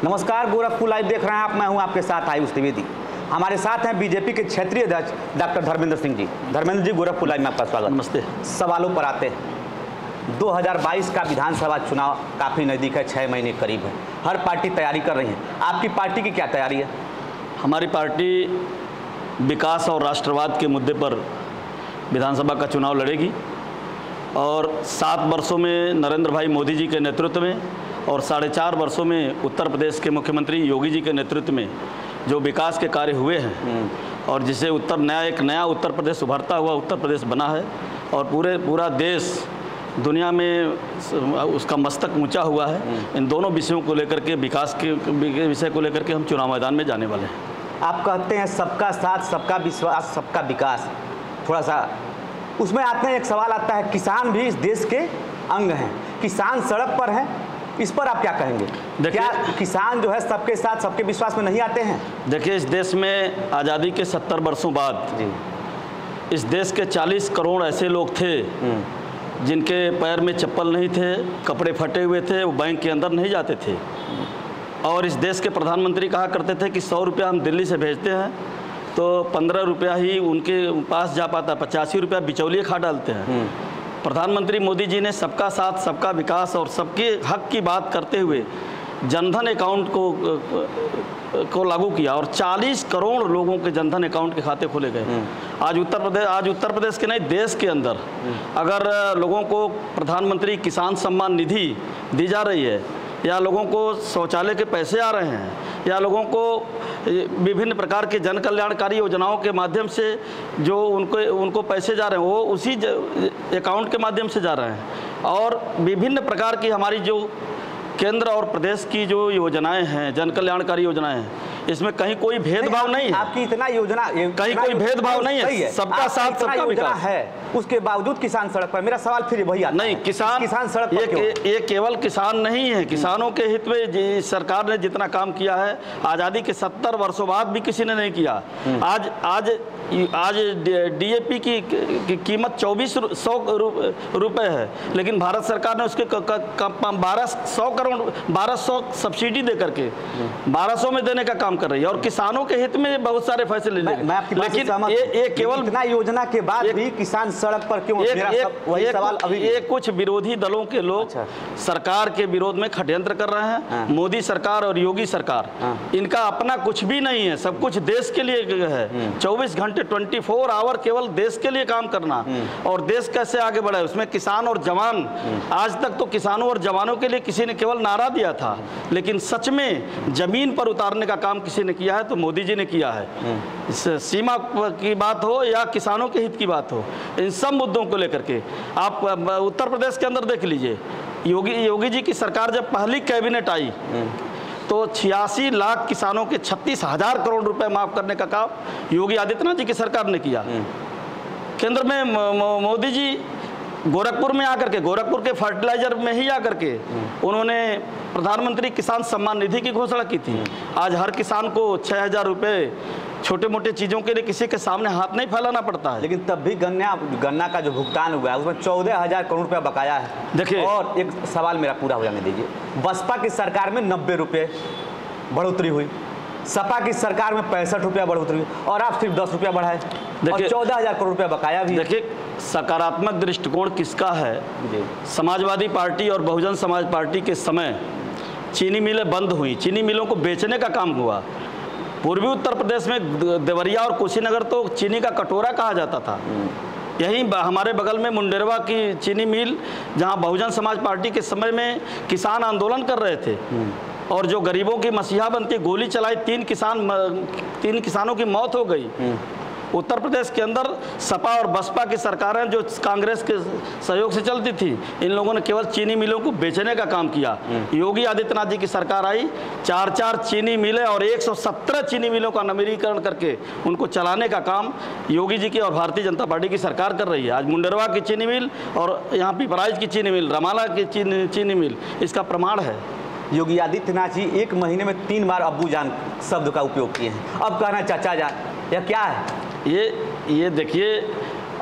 नमस्कार, गोरखपुर लाइव देख रहे हैं आप। मैं हूं आपके साथ आयुष त्रिवेदी। हमारे साथ हैं बीजेपी के क्षेत्रीय अध्यक्ष डॉक्टर धर्मेंद्र सिंह जी। धर्मेंद्र जी, गोरखपुर लाइव में आपका स्वागत। नमस्ते। सवालों पर आते हैं। 2022 का विधानसभा चुनाव काफ़ी नज़दीक है, 6 महीने करीब है। हर पार्टी तैयारी कर रही है। आपकी पार्टी की क्या तैयारी है? हमारी पार्टी विकास और राष्ट्रवाद के मुद्दे पर विधानसभा का चुनाव लड़ेगी और 7 वर्षों में नरेंद्र भाई मोदी जी के नेतृत्व में और 4.5 वर्षों में उत्तर प्रदेश के मुख्यमंत्री योगी जी के नेतृत्व में जो विकास के कार्य हुए हैं और जिसे एक नया उत्तर प्रदेश उभरता हुआ उत्तर प्रदेश बना है और पूरा देश दुनिया में उसका मस्तक ऊंचा हुआ है। इन दोनों विषयों को लेकर के, विकास के विषय को लेकर के हम चुनाव मैदान में जाने वाले हैं। आप कहते हैं सबका साथ, सबका विश्वास, सबका विकास। थोड़ा सा उसमें आते हैं, एक सवाल आता है, किसान भी इस देश के अंग हैं, किसान सड़क पर हैं, इस पर आप क्या कहेंगे? क्या किसान जो है सबके साथ, सबके विश्वास में नहीं आते हैं? देखिए, इस देश में आज़ादी के 70 वर्षों बाद जी, इस देश के 40 करोड़ ऐसे लोग थे जिनके पैर में चप्पल नहीं थे, कपड़े फटे हुए थे, वो बैंक के अंदर नहीं जाते थे। और इस देश के प्रधानमंत्री कहा करते थे कि 100 रुपया हम दिल्ली से भेजते हैं तो 15 रुपया ही उनके पास जा पाता, 85 रुपया बिचौलिए खा डालते हैं। प्रधानमंत्री मोदी जी ने सबका साथ, सबका विकास और सबके हक की बात करते हुए जनधन अकाउंट को लागू किया और 40 करोड़ लोगों के जनधन अकाउंट के खाते खोले गए। आज उत्तर प्रदेश के नहीं, देश के अंदर अगर लोगों को प्रधानमंत्री किसान सम्मान निधि दी जा रही है, या लोगों को शौचालय के पैसे आ रहे हैं, या लोगों को विभिन्न प्रकार के जन कल्याणकारी योजनाओं के माध्यम से जो उनको पैसे जा रहे हैं वो उसी अकाउंट के माध्यम से जा रहे हैं। और विभिन्न प्रकार की हमारी जो केंद्र और प्रदेश की जो योजनाएं हैं, जन कल्याणकारी योजनाएं हैं, इसमें कहीं कोई भेदभाव नहीं है। आपकी इतना योजना कहीं कोई भेदभाव नहीं है, सबका साथ, सबका विकास है, उसके बावजूद किसान सड़क पर। मेरा सवाल फिर वही आता है, नहीं, किसान सड़क पर ये केवल किसान नहीं है, किसानों के हित में सरकार ने जितना काम किया है आज़ादी के 70 वर्षों बाद भी किसी ने नहीं किया। आज DAP की कीमत 2400 रुपये है, लेकिन भारत सरकार ने उसके 1200 सब्सिडी दे करके 1200 में देने का काम कर रही है और किसानों के हित में बहुत सारे फैसले ले। लेकिन ये केवल इतना योजना के बाद भी किसान सड़क पर क्यों? वही सवाल अभी ये कुछ विरोधी दलों के लोग सरकार के विरोध में षड्यंत्र कर रहे हैं। मोदी सरकार और योगी सरकार, इनका अपना कुछ भी नहीं है, सब कुछ देश के लिए है। 24 घंटे 24 आवर केवल देश के लिए काम करना और देश कैसे आगे बढ़े, उसमें किसान और जवान। आज तक तो किसानों और जवानों के लिए किसी ने केवल नारा दिया था, लेकिन सच में जमीन पर उतारने का काम किसी ने किया है तो मोदी जी ने किया है। इस सीमा की बात हो या किसानों के हित की बात हो, इन सब मुद्दों को लेकर के आप उत्तर प्रदेश के अंदर देख लीजिए। योगी जी की सरकार जब पहली कैबिनेट आई तो 86 लाख किसानों के 36,000 करोड़ रुपए माफ करने का काम योगी आदित्यनाथ जी की सरकार ने किया। केंद्र में मोदी जी गोरखपुर में आकर के, गोरखपुर के फर्टिलाइजर में ही आकर के उन्होंने प्रधानमंत्री किसान सम्मान निधि की घोषणा की थी। आज हर किसान को 6,000 रुपये छोटे मोटे चीज़ों के लिए किसी के सामने हाथ नहीं फैलाना पड़ता है। लेकिन तब भी गन्ना का जो भुगतान हुआ है उसमें 14,000 करोड़ रुपया बकाया है। देखिए, और एक सवाल मेरा पूरा हो जाने दीजिए। बसपा की सरकार में 90 रुपये बढ़ोतरी हुई, सपा की सरकार में 65 रुपया बढ़ोतरी हुई और आप सिर्फ 10 रुपया बढ़ाए और 14,000 करोड़ रुपया बकाया भी। देखिए, सकारात्मक दृष्टिकोण किसका है? समाजवादी पार्टी और बहुजन समाज पार्टी के समय चीनी मिलें बंद हुई, चीनी मिलों को बेचने का काम हुआ। पूर्वी उत्तर प्रदेश में देवरिया और कुशीनगर तो चीनी का कटोरा कहा जाता था। यहीं हमारे बगल में मुंडेरवा की चीनी मिल, जहां बहुजन समाज पार्टी के समय में किसान आंदोलन कर रहे थे और जो गरीबों की मसीहा बनती गोली चलाई, 3 किसानों की मौत हो गई। उत्तर प्रदेश के अंदर सपा और बसपा की सरकारें जो कांग्रेस के सहयोग से चलती थी, इन लोगों ने केवल चीनी मिलों को बेचने का काम किया। योगी आदित्यनाथ जी की सरकार आई, 4 चीनी मिलें और 117 चीनी मिलों का नवीनीकरण करके उनको चलाने का काम योगी जी की और भारतीय जनता पार्टी की सरकार कर रही है। आज मुंडेरवा की चीनी मिल और यहाँ पिपराइच की चीनी मिल, रमाला की चीनी मिल इसका प्रमाण है। योगी आदित्यनाथ जी 1 महीने में 3 बार अब्बू जान शब्द का उपयोग किए हैं, अब कहना चाचा जान, यह क्या है? ये देखिए,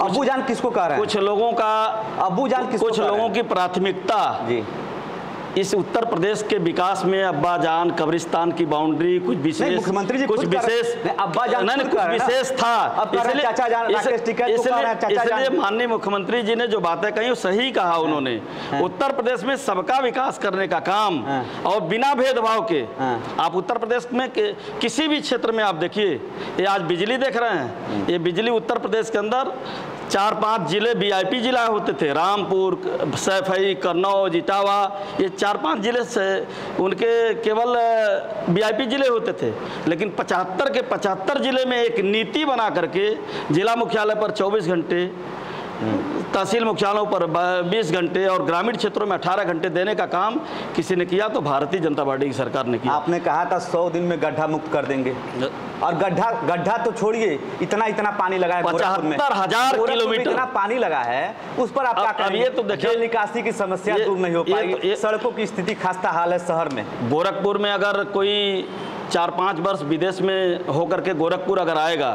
अब्बू जान किसको कह रहे हैं? कुछ लोगों का अब्बू जान किसको, कुछ लोगों की प्राथमिकता जी इस उत्तर प्रदेश के विकास में अब्बा जान, कब्रिस्तान की बाउंड्री, कुछ विशेष, मुख्यमंत्री जी कुछ विशेष, अब्बा जान नहीं कुछ विशेष था, इसलिए माननीय मुख्यमंत्री जी ने जो बातें कही वो सही कहा उन्होंने। उत्तर प्रदेश में सबका विकास करने का काम और बिना भेदभाव के, आप उत्तर प्रदेश में किसी भी क्षेत्र में आप देखिए, ये आज बिजली देख रहे हैं, ये बिजली उत्तर प्रदेश के अंदर 4-5 जिले वीआईपी जिला होते थे, रामपुर, सैफई, कन्नौज, इटावा, ये 4-5 जिले से उनके केवल वीआईपी जिले होते थे। लेकिन 75 के 75 जिले में एक नीति बना करके जिला मुख्यालय पर 24 घंटे, तहसील मुख्यालयों पर 20 घंटे और ग्रामीण क्षेत्रों में 18 घंटे देने का काम किसी ने किया तो भारतीय जनता पार्टी की सरकार ने किया। आपने कहा था 100 दिन में गड्ढा मुक्त कर देंगे, और गड्ढा तो छोड़िए, इतना पानी लगा है 75,000 किलोमीटर इतना पानी लगा है, उस पर आप क्या करेंगे? तो देखिए, जल निकासी की समस्या दूर नहीं हो पाएगी, सड़कों की स्थिति खस्ता हाल है शहर में। गोरखपुर में अगर कोई 4-5 वर्ष विदेश में होकर के गोरखपुर अगर आएगा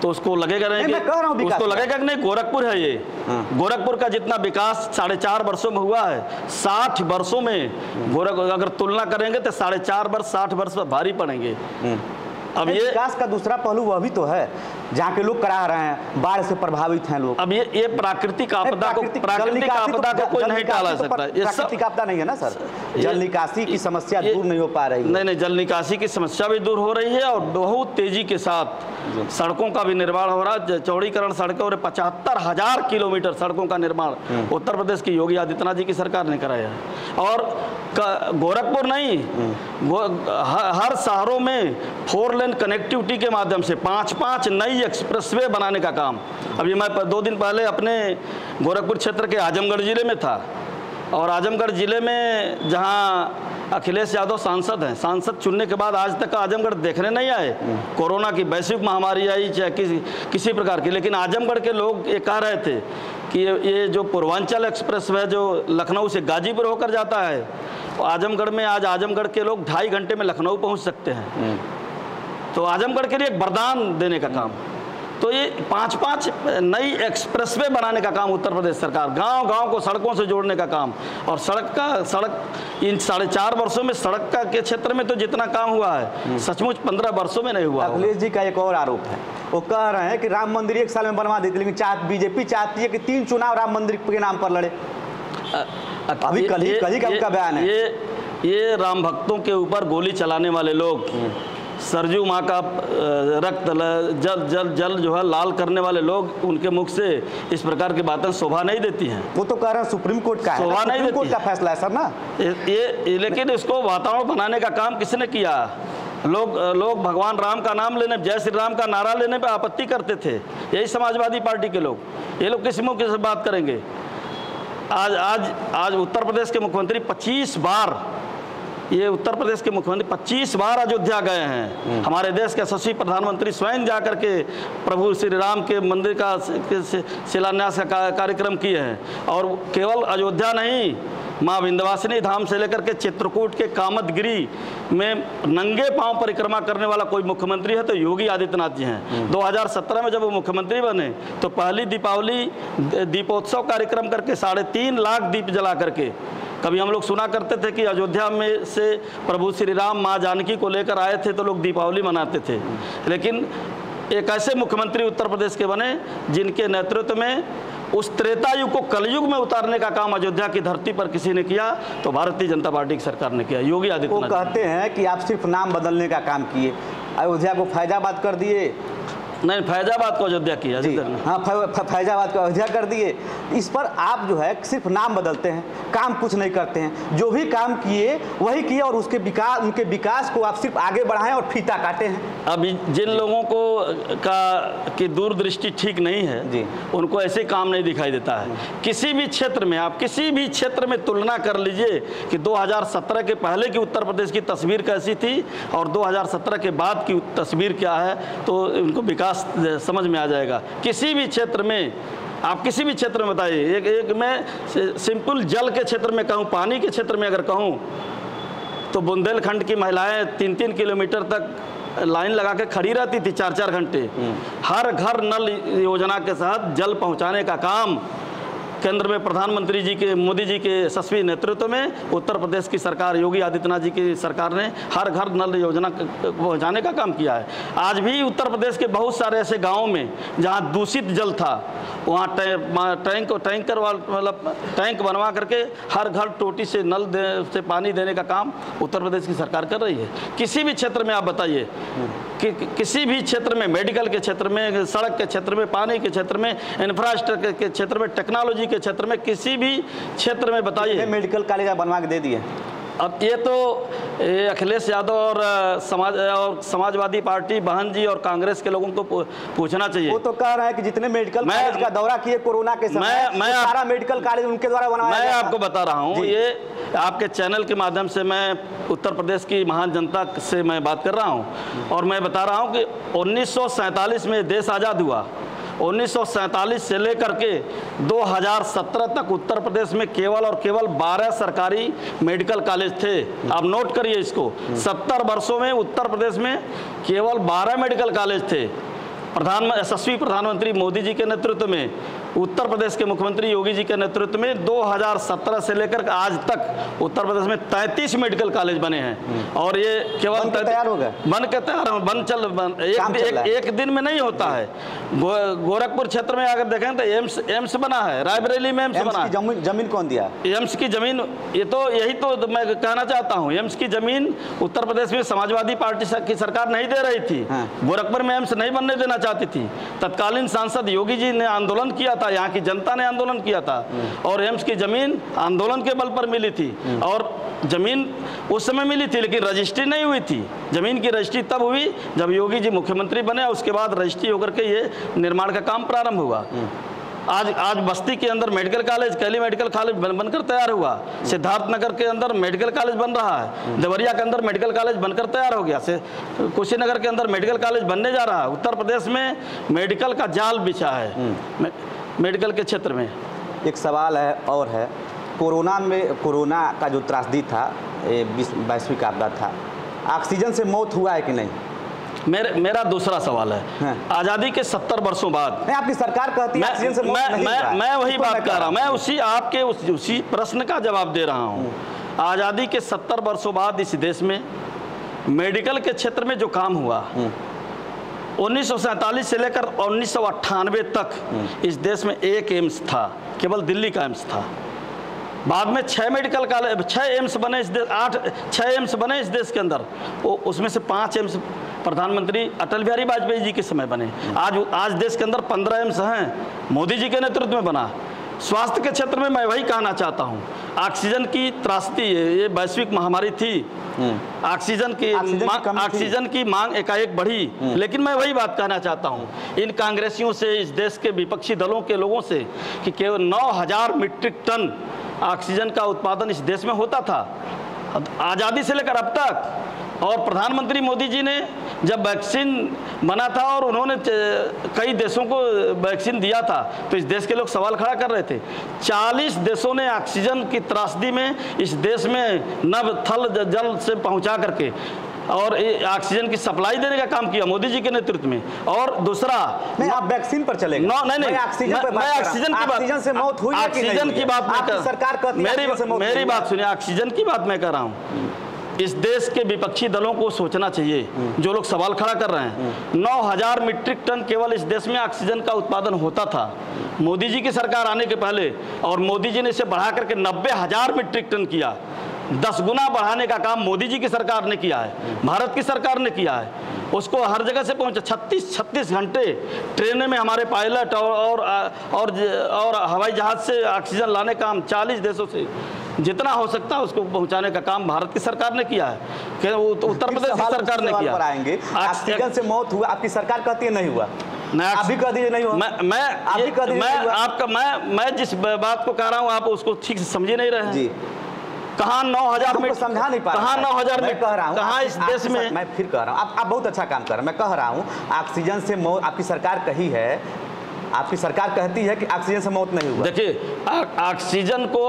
तो उसको लगेगा नहीं कि उसको लगेगा कि नहीं गोरखपुर है ये। गोरखपुर का जितना विकास 4.5 वर्षों में हुआ है, 60 वर्षों में गोरखपुर अगर तुलना करेंगे तो 4.5 वर्ष 60 वर्ष पर भारी पड़ेंगे। अब ये विकास का दूसरा पहलू वह भी तो है, जहाँ के लोग करा रहे हैं, बाढ़ से प्रभावित हैं लोग। अब ये प्राकृतिक आपदा को कोई नहीं टाला सकता। ये प्राकृतिक आपदा नहीं है ना सर, जल निकासी की समस्या दूर नहीं हो पा रही है। नहीं, जल निकासी की समस्या भी दूर हो रही है और बहुत तेजी के साथ सड़कों का भी निर्माण हो रहा है, चौड़ीकरण सड़कें, और 75,000 किलोमीटर सड़कों का निर्माण उत्तर प्रदेश की योगी आदित्यनाथ जी की सरकार ने कराया है। और गोरखपुर नहीं, हर शहरों में 4 लेन कनेक्टिविटी के माध्यम से 5-5 नई एक्सप्रेसवे बनाने का काम। अभी मैं 2 दिन पहले अपने गोरखपुर क्षेत्र के आजमगढ़ जिले में था, और आजमगढ़ जिले में जहां अखिलेश यादव सांसद हैं, सांसद चुनने के बाद आज तक आजमगढ़ देखने नहीं आए। कोरोना की वैश्विक महामारी आई चाहे किसी प्रकार की, लेकिन आजमगढ़ के लोग ये कह रहे थे कि ये जो पूर्वांचल एक्सप्रेस है जो लखनऊ से गाजीपुर होकर जाता है, तो आजमगढ़ में आज आजमगढ़ के लोग 2.5 घंटे में लखनऊ पहुंच सकते हैं। तो आजमगढ़ के लिए एक वरदान देने का काम, तो ये 5-5 नई एक्सप्रेसवे बनाने का काम उत्तर प्रदेश सरकार, गांव-गांव को सड़कों से जोड़ने का काम। और सड़क इन 4.5 वर्षों में सड़क का के क्षेत्र में तो जितना काम हुआ है सचमुच 15 वर्षों में नहीं हुआ। अखिलेश जी का एक और आरोप है, वो कह रहे हैं कि राम मंदिर 1 साल में बनवा देती, लेकिन बीजेपी चाहती है कि 3 चुनाव राम मंदिर के नाम पर लड़े। अभी कल ही का उनका बयान है। ये राम भक्तों के ऊपर गोली चलाने वाले लोग, सरजू माँ का रक्त जल जो है लाल करने वाले लोग, उनके मुख से इस प्रकार की बातें शोभा नहीं देती हैं। वो तो कह रहे हैं सुप्रीम कोर्ट का शोभा नहीं देती, कोर्ट का फैसला है सर ना ये लेकिन इसको वातावरण बनाने का काम किसने किया? लोग भगवान राम का नाम लेने, जय श्री राम का नारा लेने पे आपत्ति करते थे, यही समाजवादी पार्टी के लोग। ये लोग किस मुँह से बात करेंगे? आज उत्तर प्रदेश के मुख्यमंत्री 25 बार, ये उत्तर प्रदेश के मुख्यमंत्री 25 बार अयोध्या गए हैं। हमारे देश के यशस्वी प्रधानमंत्री स्वयं जाकर के प्रभु श्री राम के मंदिर का शिलान्यास का कार्यक्रम किए हैं। और केवल अयोध्या नहीं, माँ विंध्यवासिनी धाम से लेकर के चित्रकूट के कामदगिरी में नंगे पांव परिक्रमा करने वाला कोई मुख्यमंत्री है तो योगी आदित्यनाथ जी हैं। 2017 में जब वो मुख्यमंत्री बने तो पहली दीपावली दीपोत्सव कार्यक्रम करके 3.5 लाख दीप जला करके, कभी हम लोग सुना करते थे कि अयोध्या में से प्रभु श्री राम माँ जानकी को लेकर आए थे तो लोग दीपावली मनाते थे, लेकिन एक ऐसे मुख्यमंत्री उत्तर प्रदेश के बने जिनके नेतृत्व में उस त्रेता युग को कलयुग में उतारने का काम अयोध्या की धरती पर किसी ने किया तो भारतीय जनता पार्टी की सरकार ने किया, योगी आदित्यनाथ। वो कहते हैं कि आप सिर्फ नाम बदलने का काम किए, अयोध्या को फैजाबाद कर दिए। नहीं, फैजाबाद को अयोध्या किया। हाँ, फैजाबाद को अयोध्या कर दिए। इस पर आप जो है सिर्फ नाम बदलते हैं, काम कुछ नहीं करते हैं। जो भी काम किए वही किए और उनके विकास को आप सिर्फ आगे बढ़ाएं और फीता काटे हैं। अभी जिन लोगों को की दूरदृष्टि ठीक नहीं है जी, उनको ऐसे काम नहीं दिखाई देता है। किसी भी क्षेत्र में, आप किसी भी क्षेत्र में तुलना कर लीजिए कि 2017 के पहले की उत्तर प्रदेश की तस्वीर कैसी थी और 2017 के बाद की तस्वीर क्या है, तो उनको विकास समझ में आ जाएगा। किसी भी क्षेत्र में, आप किसी भी क्षेत्र में बताइए, एक मैं सिंपल जल के क्षेत्र में कहूँ, पानी के क्षेत्र में अगर कहूँ तो बुंदेलखंड की महिलाएं 3-3 किलोमीटर तक लाइन लगा के खड़ी रहती थी 4-4 घंटे। हर घर नल योजना के साथ जल पहुंचाने का काम केंद्र में प्रधानमंत्री जी के, मोदी जी के यशस्वी नेतृत्व में उत्तर प्रदेश की सरकार, योगी आदित्यनाथ जी की सरकार ने हर घर नल योजना पहुंचाने का काम किया है। आज भी उत्तर प्रदेश के बहुत सारे ऐसे गाँवों में जहाँ दूषित जल था, वहाँ टैंक बनवा करके हर घर टोटी से नल से पानी देने का काम उत्तर प्रदेश की सरकार कर रही है। किसी भी क्षेत्र में आप बताइए कि किसी भी क्षेत्र में, मेडिकल के क्षेत्र में, सड़क के क्षेत्र में, पानी के क्षेत्र में, इंफ्रास्ट्रक्चर के क्षेत्र में, टेक्नोलॉजी के क्षेत्र में, किसी भी क्षेत्र में बताइए। मेडिकल कॉलेज बनवा के दे दिए। अब ये तो अखिलेश यादव और समाजवादी पार्टी, बहन जी और कांग्रेस के लोगों को पूछना चाहिए। वो तो कह रहे हैं कि जितने मेडिकल कॉलेज का दौरा किए कोरोना के समय, मैं सारा मेडिकल कॉलेज उनके द्वारा बनाया गया। मैं आपको बता रहा हूँ, ये आपके चैनल के माध्यम से मैं उत्तर प्रदेश की महान जनता से मैं बात कर रहा हूँ और मैं बता रहा हूँ कि 1947 में देश आज़ाद हुआ। 1947 से लेकर के 2017 तक उत्तर प्रदेश में केवल और केवल 12 सरकारी मेडिकल कॉलेज थे। आप नोट करिए इसको, 70 वर्षों में उत्तर प्रदेश में केवल 12 मेडिकल कॉलेज थे। यशस्वी प्रधानमंत्री मोदी जी के नेतृत्व में, उत्तर प्रदेश के मुख्यमंत्री योगी जी के नेतृत्व में 2017 से लेकर आज तक उत्तर प्रदेश में 33 मेडिकल कॉलेज बने हैं और ये केवल तैयार हो गए, बन के तैयार एक दिन में नहीं होता है। गोरखपुर क्षेत्र में अगर देखें तो एम्स बना है, रायबरेली में एम्स बना है। जमीन कौन दिया? एम्स की जमीन, ये तो यही तो मैं कहना चाहता हूँ, एम्स की जमीन उत्तर प्रदेश में समाजवादी पार्टी की सरकार नहीं दे रही थी। गोरखपुर में एम्स नहीं बनने देना चाहती थी। तत्कालीन सांसद योगी जी ने आंदोलन किया था, यहाँ की जनता ने आंदोलन किया था और एम्स की जमीन आंदोलन के बल पर मिली थी और जमीन उस समय मिली थी लेकिन रजिस्ट्री नहीं हुई थी। जमीन की रजिस्ट्री तब हुई जब योगी जी मुख्यमंत्री बने, उसके बाद रजिस्ट्री होकर के ये निर्माण का काम प्रारंभ हुआ। आज बस्ती के अंदर मेडिकल कॉलेज, कैली मेडिकल कॉलेज बनकर तैयार हुआ। सिद्धार्थनगर के अंदर मेडिकल कॉलेज बन रहा है, देवरिया के अंदर मेडिकल कॉलेज बनकर तैयार हो गया, कुशीनगर के अंदर मेडिकल कॉलेज बनने जा रहा है। उत्तर प्रदेश में मेडिकल का जाल बिछा है मेडिकल के क्षेत्र में। एक सवाल है और है, कोरोना का जो त्रासदी था, वैश्विक आपदा था, ऑक्सीजन से मौत हुआ है कि नहीं? मेरा दूसरा सवाल है, आज़ादी के 70 वर्षों बाद आपकी सरकार कहती है ऑक्सीजन से मौत नहीं हुआ है। मैं वही बात कर रहा हूँ, मैं उसी प्रश्न का जवाब दे रहा हूँ। आज़ादी के 70 वर्षों बाद इस देश में मेडिकल के क्षेत्र में जो काम हुआ, 1947 से लेकर 1998 तक इस देश में एक एम्स था, केवल दिल्ली का एम्स था। बाद में 6 मेडिकल कॉलेज, 6 एम्स बने इस देश, 6 एम्स बने इस देश के अंदर। उसमें से 5 एम्स प्रधानमंत्री अटल बिहारी वाजपेयी जी के समय बने। आज देश के अंदर 15 एम्स हैं, मोदी जी के नेतृत्व में बना। स्वास्थ्य के क्षेत्र में मैं वही कहना चाहता हूँ, ऑक्सीजन की त्रासदी, ये वैश्विक महामारी थी, ऑक्सीजन की मांग एकाएक बढ़ी। लेकिन मैं वही बात कहना चाहता हूँ इन कांग्रेसियों से, इस देश के विपक्षी दलों के लोगों से, कि केवल 9000 मीट्रिक टन ऑक्सीजन का उत्पादन इस देश में होता था आज़ादी से लेकर अब तक। और प्रधानमंत्री मोदी जी ने जब वैक्सीन बना था और उन्होंने कई देशों को वैक्सीन दिया था, तो इस देश के लोग सवाल खड़ा कर रहे थे। 40 देशों ने ऑक्सीजन की त्रासदी में इस देश में नभ थल जल से पहुंचा करके और ऑक्सीजन की सप्लाई देने का काम किया मोदी जी के नेतृत्व में। और दूसरा, नहीं आप वैक्सीन पर चले, नहीं ऑक्सीजन से मौत हुई है कि नहीं? ऑक्सीजन की बात सरकार कहती है, मेरी बात सुनिए, ऑक्सीजन की बात मैं कर रहा हूँ। इस देश के विपक्षी दलों को सोचना चाहिए, जो लोग सवाल खड़ा कर रहे हैं। 9000 मीट्रिक टन केवल इस देश में ऑक्सीजन का उत्पादन होता था मोदी जी की सरकार आने के पहले, और मोदी जी ने इसे बढ़ा करके 90000 मीट्रिक टन किया। 10 गुना बढ़ाने का काम मोदी जी की सरकार ने किया है, भारत की सरकार ने किया है। उसको हर जगह से पहुंचा, 36 घंटे ट्रेनें में हमारे पायलट और हवाई जहाज से ऑक्सीजन लाने का काम 40 देशों से जितना हो सकता है उसको पहुंचाने का काम भारत की सरकार ने किया है, उत्तर प्रदेश की सरकार ने किया। आएंगे ऑक्सीजन से मौत हुआ, आपकी सरकार कहती है नहीं हुआ, आप भी कह दीजिए नहीं हुआ। मैं जिस बात को कह रहा हूँ आप उसको ठीक से समझे नहीं रहे हैं। कहाँ 9000 में समझा नहीं पा रहा, कहाँ 9000 में कह रहा हूँ, कहाँ इस देश में, मैं फिर कह रहा हूँ, आप बहुत अच्छा काम कर रहे हैं। मैं कह रहा हूँ ऑक्सीजन से मौत, आपकी सरकार कही है आपकी सरकार कहती है कि ऑक्सीजन से मौत नहीं हुआ। देखिए, ऑक्सीजन को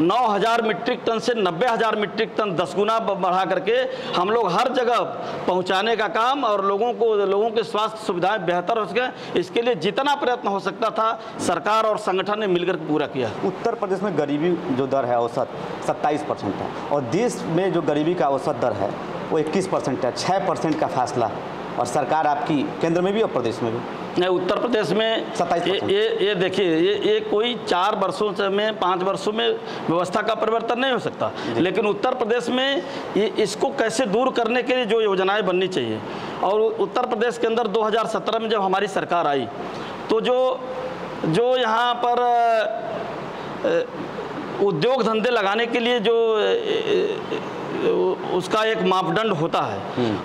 9,000 मीट्रिक टन से 90,000 मीट्रिक टन 10 गुना बढ़ा करके हम लोग हर जगह पहुंचाने का काम और लोगों के स्वास्थ्य सुविधाएं बेहतर हो सके, इसके लिए जितना प्रयत्न हो सकता था सरकार और संगठन ने मिलकर पूरा किया। उत्तर प्रदेश में गरीबी जो दर है औसत 27% है और देश में जो गरीबी का औसत दर है वो 21% है। 6% का फासला, और सरकार आपकी केंद्र में भी और प्रदेश में भी। नहीं, उत्तर प्रदेश में 27%। ये देखिए, ये कोई 4 वर्षों से में 5 वर्षों में व्यवस्था का परिवर्तन नहीं हो सकता, लेकिन उत्तर प्रदेश में इसको कैसे दूर करने के लिए जो योजनाएं बननी चाहिए। और उत्तर प्रदेश के अंदर 2017 में जब हमारी सरकार आई तो जो यहाँ पर उद्योग धंधे लगाने के लिए जो उसका एक मापदंड होता है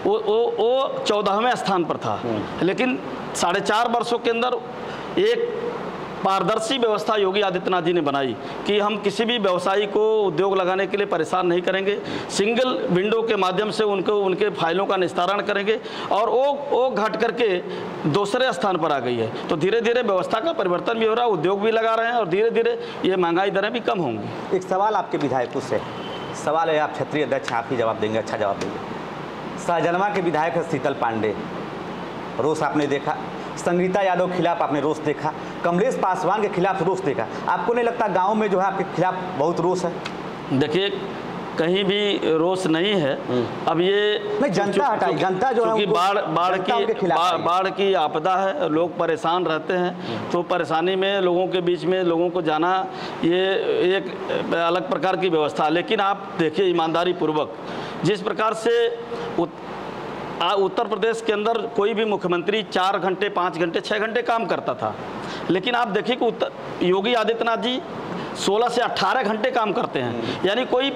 वो 14वें स्थान पर था, लेकिन 4.5 वर्षों के अंदर एक पारदर्शी व्यवस्था योगी आदित्यनाथ जी ने बनाई कि हम किसी भी व्यवसायी को उद्योग लगाने के लिए परेशान नहीं करेंगे, सिंगल विंडो के माध्यम से उनके फाइलों का निस्तारण करेंगे, और वो घट करके दूसरे स्थान पर आ गई है। तो धीरे धीरे व्यवस्था का परिवर्तन भी हो रहा है, उद्योग भी लगा रहे हैं और धीरे धीरे ये महंगाई दरें भी कम होंगी। एक सवाल आपके विधायकों से, सवाल है, आप क्षेत्रीय अध्यक्ष, आप ही जवाब देंगे, अच्छा जवाब देंगे। सहजनवा के विधायक है शीतल पांडे, रोष आपने देखा। संगीता यादव के खिलाफ आपने रोष देखा। कमलेश पासवान के खिलाफ रोष देखा। आपको नहीं लगता गांव में जो है आपके खिलाफ बहुत रोष है? देखिए, कहीं भी रोष नहीं है। अब ये नहीं, जनता हटाई, जनता जो है बाढ़ की आपदा है, लोग परेशान रहते हैं, तो परेशानी में लोगों के बीच में लोगों को जाना ये एक अलग प्रकार की व्यवस्था। लेकिन आप देखिए ईमानदारी पूर्वक जिस प्रकार से उत्तर प्रदेश के अंदर कोई भी मुख्यमंत्री 4 घंटे 5 घंटे 6 घंटे काम करता था, लेकिन आप देखिए कि योगी आदित्यनाथ जी 16 से 18 घंटे काम करते हैं, यानी कोई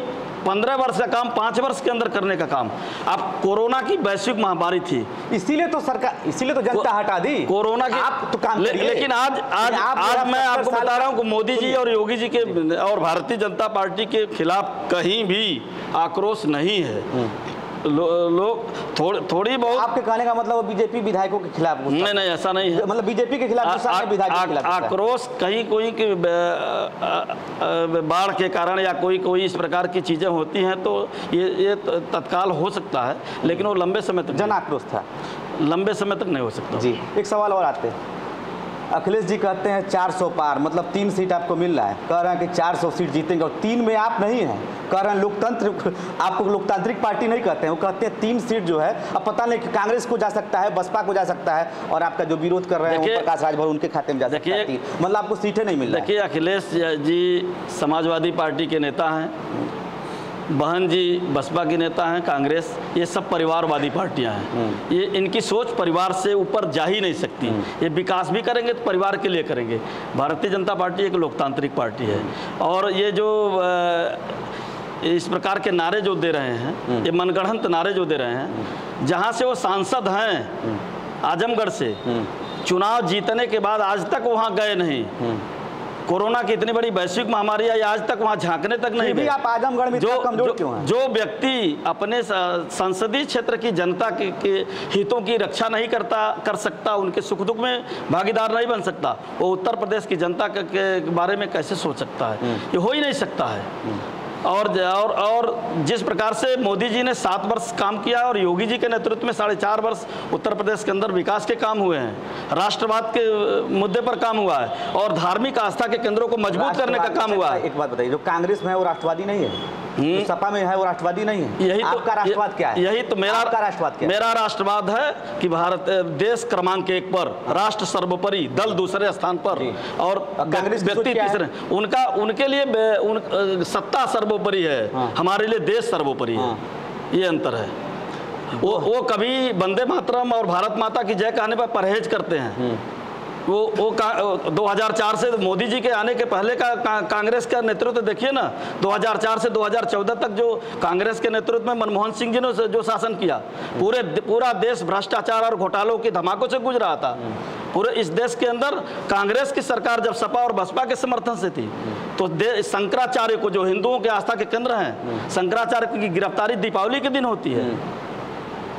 15 वर्ष का काम 5 वर्ष के अंदर करने का काम। अब कोरोना की वैश्विक महामारी थी, इसीलिए तो जनता हटा दी कोरोना की। आप तो काम लेकिन आज मैं आपको बता रहा हूँ कि मोदी जी और योगी जी के और भारतीय जनता पार्टी के खिलाफ कहीं भी आक्रोश नहीं है। लोग थोड़ी बहुत, आपके कहने का मतलब बीजेपी विधायकों के खिलाफ? नहीं, ऐसा नहीं है। मतलब बीजेपी के खिलाफ आक्रोश कहीं कोई की बाढ़ के कारण या कोई इस प्रकार की चीजें होती हैं तो ये तत्काल हो सकता है, लेकिन वो लंबे समय तक जन आक्रोश था, लंबे समय तक नहीं हो सकता। जी, एक सवाल और आते हैं। अखिलेश जी कहते हैं 400 पार, मतलब 3 सीट आपको मिल रहा है, कह रहे हैं कि 400 सीट जीतेंगे, और 3 में आप नहीं हैं, कह रहे हैं लोकतंत्र, आपको लोकतांत्रिक पार्टी नहीं कहते हैं, वो कहते हैं 3 सीट जो है अब पता नहीं कि कांग्रेस को जा सकता है, बसपा को जा सकता है, और आपका जो विरोध कर रहे हैं प्रकाश राजभर उनके खाते में जा सकता है, मतलब आपको सीटें नहीं मिल रही। देखिए, अखिलेश जी समाजवादी पार्टी के नेता हैं, बहन जी बसपा के नेता हैं, कांग्रेस, ये सब परिवारवादी पार्टियां हैं। ये इनकी सोच परिवार से ऊपर जा ही नहीं सकती। ये विकास भी करेंगे तो परिवार के लिए करेंगे। भारतीय जनता पार्टी एक लोकतांत्रिक पार्टी है, और ये जो इस प्रकार के नारे जो दे रहे हैं, ये मनगढ़ंत नारे जो दे रहे हैं, जहाँ से वो सांसद हैं आजमगढ़ से, चुनाव जीतने के बाद आज तक वहाँ गए नहीं। कोरोना की इतनी बड़ी वैश्विक महामारी है, आज तक वहाँ झांकने तक नहीं गए। आप आजमगढ़ में कमजोर क्यों हैं? जो व्यक्ति अपने संसदीय क्षेत्र की जनता के हितों की रक्षा नहीं कर सकता, उनके सुख दुख में भागीदार नहीं बन सकता, वो उत्तर प्रदेश की जनता के बारे में कैसे सोच सकता है? ये हो ही नहीं सकता है। और जिस प्रकार से मोदी जी ने 7 वर्ष काम किया और योगी जी के नेतृत्व में 4.5 वर्ष उत्तर प्रदेश के अंदर विकास के काम हुए हैं, राष्ट्रवाद के मुद्दे पर काम हुआ है, और धार्मिक आस्था के केंद्रों को मजबूत करने का काम हुआ है। एक बात बताइए, जो कांग्रेस में है वो राष्ट्रवादी नहीं है, जो सपा में है वो राष्ट्रवादी नहीं है, यही आपका राष्ट्रवाद क्या है? यही तो मेरा राष्ट्रवाद क्या है? मेरा राष्ट्रवाद है कि भारत देश क्रमांक 1 पर, राष्ट्र सर्वोपरि, दल दूसरे स्थान पर, और व्यक्ति तीसरे। उनके लिए सत्ता सर्वोपरि है, हमारे लिए देश सर्वोपरि है, ये अंतर है। वो कभी वंदे मातरम और भारत माता की जय कहने पर परहेज करते हैं। वो 2004 से मोदी जी के आने के पहले का कांग्रेस का नेतृत्व देखिए ना, 2004 से 2014 तक जो कांग्रेस के नेतृत्व में मनमोहन सिंह जी ने जो शासन किया, पूरा देश भ्रष्टाचार और घोटालों के धमाकों से गुजरा था। पूरे इस देश के अंदर कांग्रेस की सरकार जब सपा और बसपा के समर्थन से थी, तो शंकराचार्य को, जो हिंदुओं के आस्था के केंद्र हैं, शंकराचार्य की गिरफ्तारी दीपावली के दिन होती है।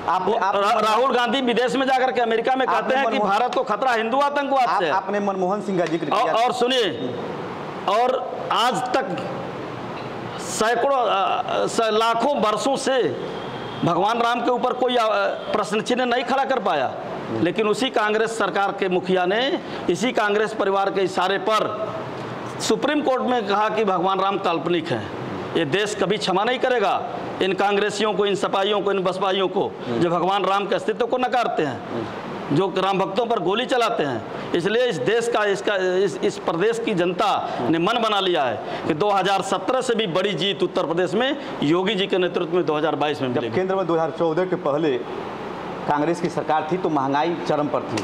राहुल गांधी विदेश में जाकर के अमेरिका में कहते हैं कि भारत को खतरा हिंदू आतंकवाद से। आपने मनमोहन सिंह का जिक्र किया और सुनिए, और आज तक सैकड़ों लाखों वर्षों से भगवान राम के ऊपर कोई प्रश्न चिन्ह नहीं खड़ा कर पाया, लेकिन उसी कांग्रेस सरकार के मुखिया ने इसी कांग्रेस परिवार के इशारे पर सुप्रीम कोर्ट में कहा कि भगवान राम काल्पनिक हैं। ये देश कभी क्षमा नहीं करेगा इन कांग्रेसियों को, इन सपाइयों को, इन बसपाइयों को जो भगवान राम के अस्तित्व को नकारते हैं, जो राम भक्तों पर गोली चलाते हैं। इसलिए इस देश का इस प्रदेश की जनता ने मन बना लिया है कि 2017 से भी बड़ी जीत उत्तर प्रदेश में योगी जी के नेतृत्व में 2022 में मिलेगी। केंद्र में 2014 के पहले कांग्रेस की सरकार थी तो महंगाई चरम पर थी,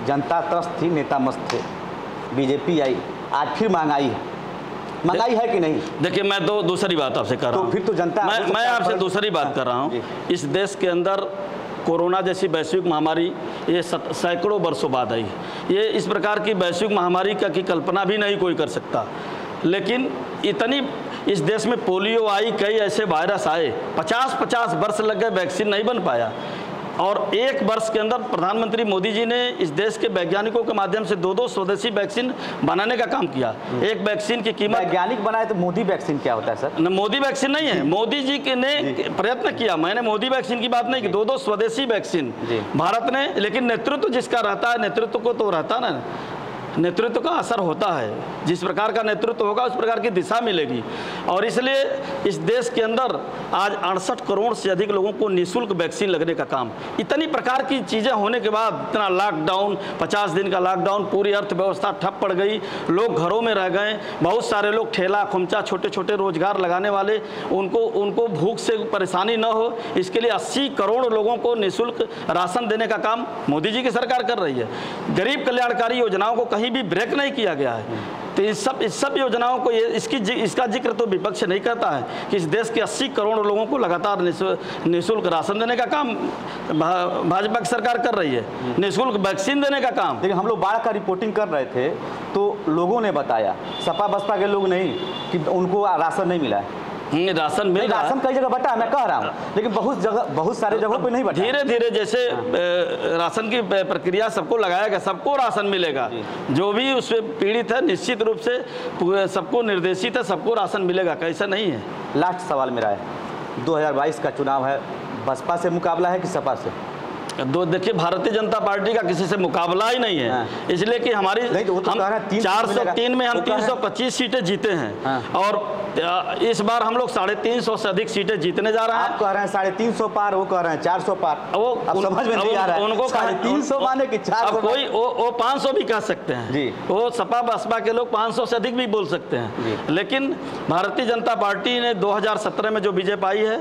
जनता त्रस्त थी, नेता मस्त थे। बीजेपी आई, आज फिर महंगाई है। महंगाई है कि नहीं? देखिए, मैं दूसरी बात आपसे कर रहा हूँ। तो फिर तो जनता, मैं आपसे दूसरी बात कर रहा हूँ। इस देश के अंदर कोरोना जैसी वैश्विक महामारी ये सैकड़ों वर्षों बाद आई। ये इस प्रकार की वैश्विक महामारी की कल्पना भी नहीं कोई कर सकता। लेकिन इतनी इस देश में पोलियो आई, कई ऐसे वायरस आए, 50-50 वर्ष लग गए, वैक्सीन नहीं बन पाया। और एक वर्ष के अंदर प्रधानमंत्री मोदी जी ने इस देश के वैज्ञानिकों के माध्यम से 2 स्वदेशी वैक्सीन बनाने का काम किया। एक वैक्सीन की कीमत, वैज्ञानिक बनाए तो मोदी वैक्सीन क्या होता है सर? न, मोदी वैक्सीन नहीं है, मोदी जी के ने प्रयत्न किया। मैंने मोदी वैक्सीन की बात नहीं की, 2 स्वदेशी वैक्सीन भारत ने। लेकिन नेतृत्व जिसका रहता है, नेतृत्व को तो रहता ना, नेतृत्व का असर होता है। जिस प्रकार का नेतृत्व होगा उस प्रकार की दिशा मिलेगी। और इसलिए इस देश के अंदर आज 68 करोड़ से अधिक लोगों को निःशुल्क वैक्सीन लगने का काम, इतनी प्रकार की चीज़ें होने के बाद, इतना लॉकडाउन, 50 दिन का लॉकडाउन, पूरी अर्थव्यवस्था ठप पड़ गई, लोग घरों में रह गए। बहुत सारे लोग ठेला खुमचा, छोटे छोटे रोजगार लगाने वाले, उनको भूख से परेशानी न हो, इसके लिए 80 करोड़ लोगों को निःशुल्क राशन देने का काम मोदी जी की सरकार कर रही है। गरीब कल्याणकारी योजनाओं को कहीं भी ब्रेक नहीं किया गया है। तो इस सब योजनाओं को इसका जिक्र तो विपक्ष नहीं करता है कि इस देश के 80 करोड़ लोगों को लगातार निःशुल्क राशन देने का काम भाजपा की सरकार कर रही है, निःशुल्क वैक्सीन देने का काम। लेकिन हम लोग बाढ़ का रिपोर्टिंग कर रहे थे तो लोगों ने बताया, सपा बसपा के लोग नहीं, कि उनको राशन नहीं मिला है। राशन मिल रहा है, राशन कई जगह बटा है, मैं कह रहा हूँ, लेकिन बहुत सारे जगहों पे नहीं बटा। धीरे धीरे जैसे राशन की प्रक्रिया सबको लगाया गया, सबको राशन मिलेगा। जो भी उससे पीड़ित है निश्चित रूप से सबको निर्देशित है, सबको राशन मिलेगा, कैसा नहीं है। लास्ट सवाल मेरा है, 2022 का चुनाव है, बसपा से मुकाबला है कि सपा से? देखिए, भारतीय जनता पार्टी का किसी से मुकाबला ही नहीं है। इसलिए कि हमारी हम 403 में हम 325 सीटें जीते हैं। और इस बार हम लोग 350 से अधिक सीटें जीतने जा रहे हैं। आप कह रहे हैं 350 पार, वो कह रहे हैं 400 पार। वो समझ में नहीं आ रहा है, उनको 350 माने कि 400? कोई वो 500 भी कह सकते हैं जी। वो सपा बसपा के लोग 500 से अधिक भी बोल सकते हैं। लेकिन भारतीय जनता पार्टी ने 2017 में जो विजय पाई है,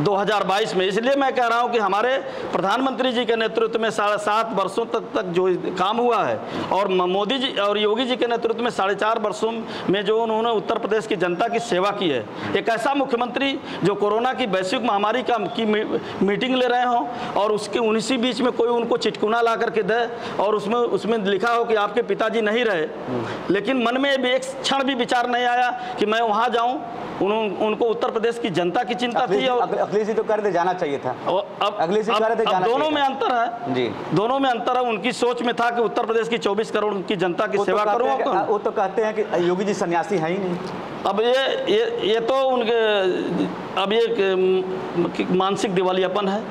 2022 में, इसलिए मैं कह रहा हूं कि हमारे प्रधानमंत्री जी के नेतृत्व में 7.5 वर्षों तक जो काम हुआ है, और मोदी जी और योगी जी के नेतृत्व में 4.5 वर्षों में जो उन्होंने उत्तर प्रदेश की जनता की सेवा की है। एक ऐसा मुख्यमंत्री जो कोरोना की वैश्विक महामारी की मीटिंग ले रहे हों और उसके उन्हीं बीच में कोई उनको चिटकुना ला करके दे और उसमें लिखा हो कि आपके पिताजी नहीं रहे, लेकिन मन में भी एक क्षण भी विचार नहीं आया कि मैं वहाँ जाऊँ। उनको उत्तर प्रदेश की जनता की चिंता थी। अखिलेश जी तो कर दे जाना चाहिए था। अब अखिलेश जी कर दे जाना, दोनों में अंतर है जी, दोनों में अंतर है। उनकी सोच में था कि उत्तर प्रदेश की 24 करोड़ की जनता की सेवा करूंगा। वो तो कहते हैं कि योगी जी सन्यासी है ही नहीं। अब ये तो उनके अब ये मानसिक दिवालियापन है,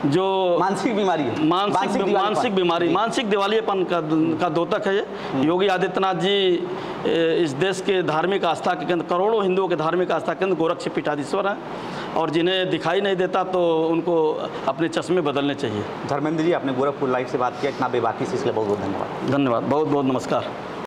जो मानसिक बीमारी है, मानसिक दिवालियापन का द्योतक है ये। योगी आदित्यनाथ जी इस देश के धार्मिक आस्था के केंद्र, करोड़ों हिंदुओं के धार्मिक आस्था केंद्र गोरक्ष पीठाधीश्वर हैं, और जिन्हें दिखाई नहीं देता तो उनको अपने चश्मे बदलने चाहिए। धर्मेंद्र जी, आपने गोरखपुर लाइव से बात किया, इतना बेबाकी से, इसलिए बहुत बहुत धन्यवाद। बहुत बहुत नमस्कार।